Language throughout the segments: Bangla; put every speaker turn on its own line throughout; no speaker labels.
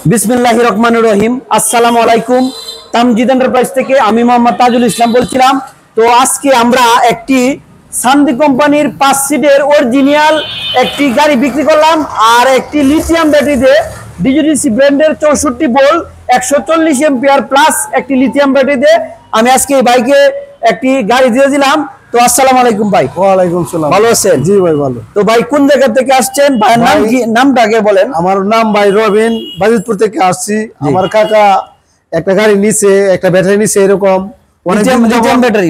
বিসমিল্লাহির রহমানির রহিম। আসসালামু আলাইকুম। তামজিদ এন্টারপ্রাইজ থেকে আমি মোহাম্মদ তাজুল ইসলাম বলছিলাম। তো আজকে আমরা একটি সান্দি কোম্পানির 5 সিটের অরিজিনাল একটি গাড়ি বিক্রি করলাম, আর একটি লিথিয়াম ব্যাটারিতে ডিজিডিসি ব্র্যান্ডের 64 ভোল্ট 140 এম্পিয়ার প্লাস একটি লিথিয়াম ব্যাটারিতে আমি আজকে এই বাইকে একটি গাড়ি দিয়ে দিলাম। তো আসসালামু আলাইকুম ভাই।
ওয়ালাইকুম সালাম।
ভালো আছেন?
জি ভাই ভালো।
তো ভাই কোন জায়গা থেকে আসছেন? ভাইয়ের নাম কি? নামটা আগে বলেন।
আমার নাম ভাই রবিন, বাজিতপুর থেকে আসছি। আমার কাকা একটা গাড়ি নিছে, একটা ব্যাটারি নিছে, এরকম
লিথিয়াম ব্যাটারি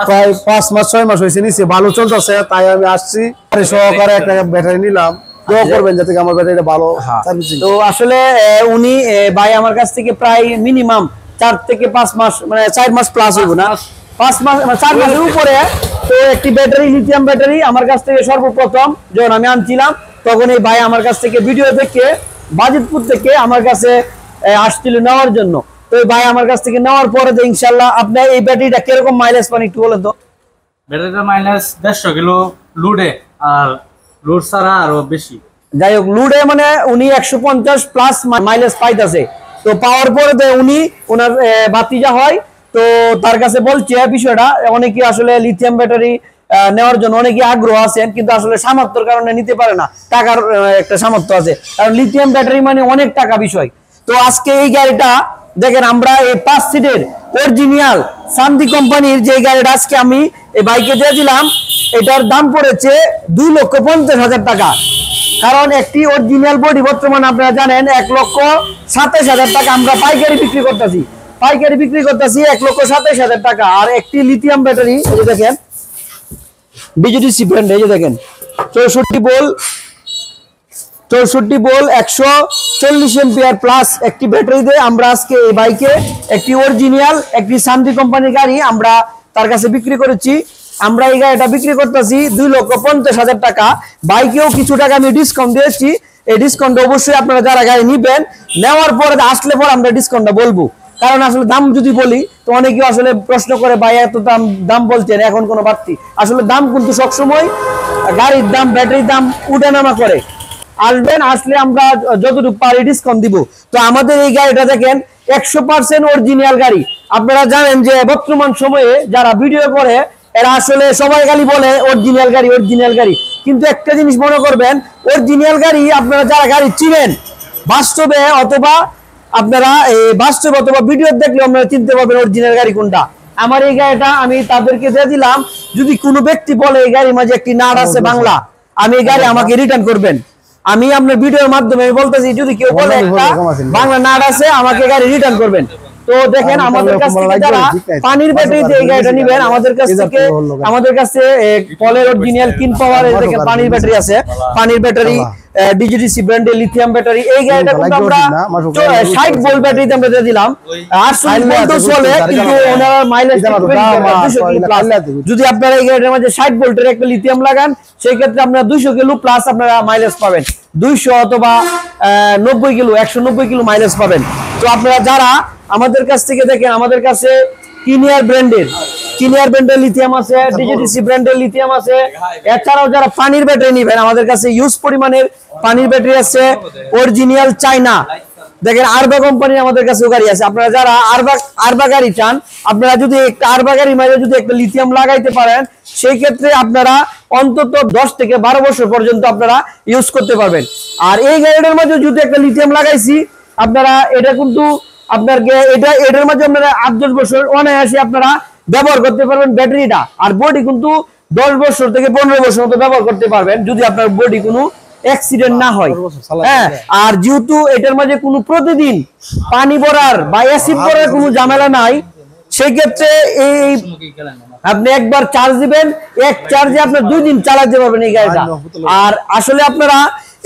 প্রায় 5 মাস 6 মাস হয়েছে নিছে, ভালো চলতেছে, তাই আমি আসছি সহকারে একটা ব্যাটারি নিলাম। দোয়া করবেন যাতে আমার ব্যাটারিটা ভালো সার্ভিসিং।
তো আসলে উনি ভাই আমার কাছ থেকে প্রায় মিনিমাম 4 থেকে 5 মাস, মানে 4 মাস প্লাস হইব না, 5 মাস 4 মাসের উপরে। তো একটি ব্যাটারি লিথিয়াম ব্যাটারি আমার কাছ থেকে সর্বপ্রথম যখন আমি আনছিলাম, তখন এই ভাই আমার কাছ থেকে ভিডিও দেখে বাজিতপুর থেকে আমার কাছে আসছিল নেওয়ার জন্য। তো এই ভাই আমার কাছ থেকে নেওয়ার পরে তো ইনশাআল্লাহ আপনি এই ব্যাটারিটা কিরকম মাইলেজ পান একটু বলেন তো।
ব্যাটারিটার মাইলেজ 150 কিলো লোডে, আর লোড ছাড়া আরো বেশি।
যাই হোক, লোডে মানে উনি 150 প্লাস মাইলেজ পাইতেছে। তো পাওয়ার পরে উনি ওনার ভাতিজা হয়, তো তার কাছে বলছে বিষয়টা। অনেকে আসলে লিথিয়াম ব্যাটারি নেওয়ার জন্য অনেকে আগ্রহ আছেন, কিন্তু আসলে সামর্থ্যের কারণে নিতে পারে না। টাকার একটা সামর্থ্য আছে, কারণ লিথিয়াম ব্যাটারি মানে অনেক টাকা বিষয়। তো আজকে এই গাড়িটা দেখেন, আমরা এই 5 সিটের অরিজিনাল সান্দি কোম্পানির যে গাড়িটা আজকে আমি এই বাইকে দিয়ে দিলাম, এটার দাম পড়েছে 2,50,000 টাকা। কারণ একটি অরিজিনাল বডি বর্তমানে আপনারা জানেন 1,27,000 টাকা আমরা পাইকারি বিক্রি করতেছি। 1,27,000 টাকা। আর একটি লিথিয়াম ব্যাটারি এই যে দেখেন ডিজিডিসি ব্র্যান্ড, এই যে দেখেন 64 ভোল্ট 140 এম্পিয়ার প্লাস একটি ব্যাটারি দিয়ে আমরা আজকে এই বাইকে একটি অরিজিনাল একটি সান্দি কোম্পানির গাড়ি আমরা তার কাছে বিক্রি করেছি। আমরা এই গাড়িটা বিক্রি করতেছি 2,50,000 টাকা। বাইকেও কিছু টাকা আমি ডিসকাউন্ট দিয়েছি। এই ডিসকাউন্ট অবশ্যই আপনারা যারা গাড়ি নিবেন, নেওয়ার পরে আসলে পর আমরা ডিসকাউন্টটা বলবো। কারণ আসলে দাম যদি বলি তো অনেকে আসলে প্রশ্ন করে, ভাই এত দাম বলছেন, এখন কোনো বাড়তি। আসলে দাম কিন্তু সবসময় গাড়ির দাম, ব্যাটারির দাম উঠানামা করে। আসবেন, আসলে আমরা যতটুকু পারি ডিসকাউন্ট দিব। তো আমাদের এই গাড়িটা দেখেন 100% অরিজিনাল গাড়ি। আপনারা জানেন যে বর্তমান সময়ে যারা ভিডিও করে এরা আসলে সবাই খালি বলে অরিজিনাল গাড়ি, অরিজিনাল গাড়ি। কিন্তু একটা জিনিস মনে করবেন, অরিজিনাল গাড়ি আপনারা যারা গাড়ি চিনেন বাস্তবে অথবা আপনারা বাস্তবে অথবা ভিডিও দেখলে আপনারা চিনতে পারবেন অরিজিনাল গাড়ি কোনটা। আমার এই গাড়িটা আমি তাদেরকে দিয়ে দিলাম। যদি কোনো ব্যক্তি বলে এই গাড়ির মাঝে একটি নাট আছে বাংলা, আমি এই গাড়ি আমাকে রিটার্ন করবেন। আমি আপনার ভিডিওর মাধ্যমে বলতেছি, যদি কেউ বলে একটা বাংলা নাট আছে আমাকে গাড়ি রিটার্ন করবেন। তো দেখেন আমাদের কাছ থেকে যারা পানির ব্যাটারিতে এই গাড়িটা নেবেন, আমাদের কাছে পলের অরিজিনাল কিন পাওয়ার দেখেন পানির ব্যাটারি আছে। পানির ব্যাটারি ডিজিডিসি ব্র্যান্ডের লিথিয়াম ব্যাটারি। এই গাড়িটা কিন্তু আমরা 60 ভোল্ট ব্যাটারিতে আমরা দিয়ে দিলাম। 800 ভোল্ট চলে, কিন্তু ওনার মাইলেজ 200 কিলো প্লাস। যদি আপনারা এই গাড়িটার মধ্যে 60 ভোল্টের একটা লিথিয়াম লাগান, সেই ক্ষেত্রে আপনারা 200 কিলো প্লাস আপনারা মাইলেজ পাবেন। 200 অথবা 90 কিলো, 190 কিলো মাইলেজ পাবেন। তো আপনারা যারা আমাদের কাছ থেকে দেখেন, আমাদের কাছে কিনিয়ার ব্র্যান্ডের লিথিয়াম আছে, ডিজিডিসি ব্র্যান্ডের লিথিয়াম আছে। এছাড়াও যারা পানির ব্যাটারি নেবেন, আমাদের কাছে ইউজ পরিমাণের পানির ব্যাটারি আছে অরিজিনাল চায়না। দেখেন আরবা কোম্পানির আমাদের কাছে গাড়ি আছে। আপনারা যারা আরবা গাড়ি চান, আপনারা যদি একটা আরবা গাড়ি মাঝে যদি একটা লিথিয়াম লাগাইতে পারেন, সেই ক্ষেত্রে আপনারা অন্তত 10 থেকে 12 বছর পর্যন্ত আপনারা ইউজ করতে পারবেন। আর এই গাড়িটার মাঝে যদি একটা লিথিয়াম লাগাইছি, আপনারা এটা কিন্তু আপনাকে এটার মাঝে আপনারা 8-10 বছর অনায়াসে আপনারা ব্যবহার করতে পারবেন ব্যাটারিটা। আর বডি কিন্তু 10 বছর থেকে 15 বছর মতো ব্যবহার করতে পারবেন, যদি আপনার বডি কোনো অ্যাক্সিডেন্ট না হয়। হ্যাঁ, আর যেহেতু এটার মাঝে কোনো প্রতিদিন পানি ভরার বা অ্যাসিড ভরার কোনো ঝামেলা নাই, সেই ক্ষেত্রে এই আপনি একবার চার্জ দিবেন, এক চার্জে আপনার 2 দিন চালাতে পারবেন এই গাড়িটা। আর আসলে আপনারা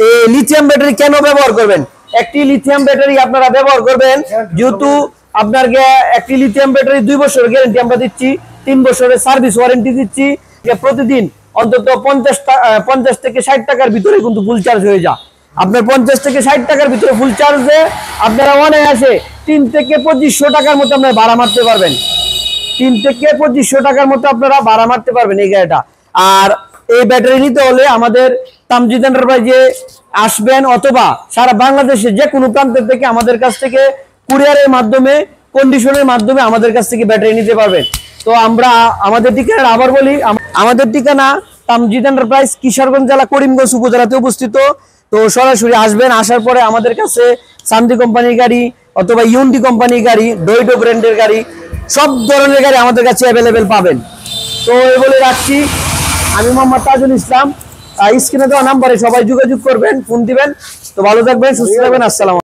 এই লিথিয়াম ব্যাটারি কেন ব্যবহার করবেন? একটি লিথিয়াম ব্যাটারি আপনারা ব্যবহার করবেন যেহেতু আপনাকে একটি লিথিয়াম ব্যাটারি 2 বছরের গ্যারান্টি আমরা দিচ্ছি, 3 বছরের সার্ভিস ওয়ারেন্টি দিচ্ছি। প্রতিদিন অন্তত 50 থেকে 60 টাকার ভিতরে কিন্তু ফুল চার্জ হয়ে যায়। আপনার 50 থেকে 60 টাকার ভিতরে ফুল চার্জে আপনারা অনায়াসে 3 থেকে 2500 টাকার মতো আপনারা ভাড়া মারতে পারবেন। 3 থেকে 2500 টাকার মতো আপনারা ভাড়া মারতে পারবেন এই গাড়িটা। আর এই ব্যাটারি নিতে হলে আমাদের তামজিদ এন্টারপ্রাইজে আসবেন, অথবা সারা বাংলাদেশে যে কোনো প্রান্তের থেকে আমাদের কাছ থেকে কুরিয়ারের মাধ্যমে, কন্ডিশনের মাধ্যমে আমাদের কাছ থেকে ব্যাটারি নিতে পারবেন। তো আমরা আমাদের ঠিকানা আবার বলি, আমাদের ঠিকানা তামজিদ এন্টারপ্রাইজ, কিশোরগঞ্জ জেলা করিমগঞ্জ উপজেলাতে অবস্থিত। তো সরাসরি আসবেন, আসার পরে আমাদের কাছে শান্তি কোম্পানির গাড়ি অথবা ইউন্ডি কোম্পানির গাড়ি, ডয়টো ব্র্যান্ডের গাড়ি, সব ধরনের গাড়ি আমাদের কাছে অ্যাভেলেবেল পাবেন। তো এই বলে রাখছি, আমি মোহাম্মদ তাজুল ইসলাম। স্ক্রিনে দেওয়া নাম্বারে সবাই যোগাযোগ করবেন, ফোন দিবেন। তো ভালো থাকবেন, সুস্থ থাকবেন, আসসালাম।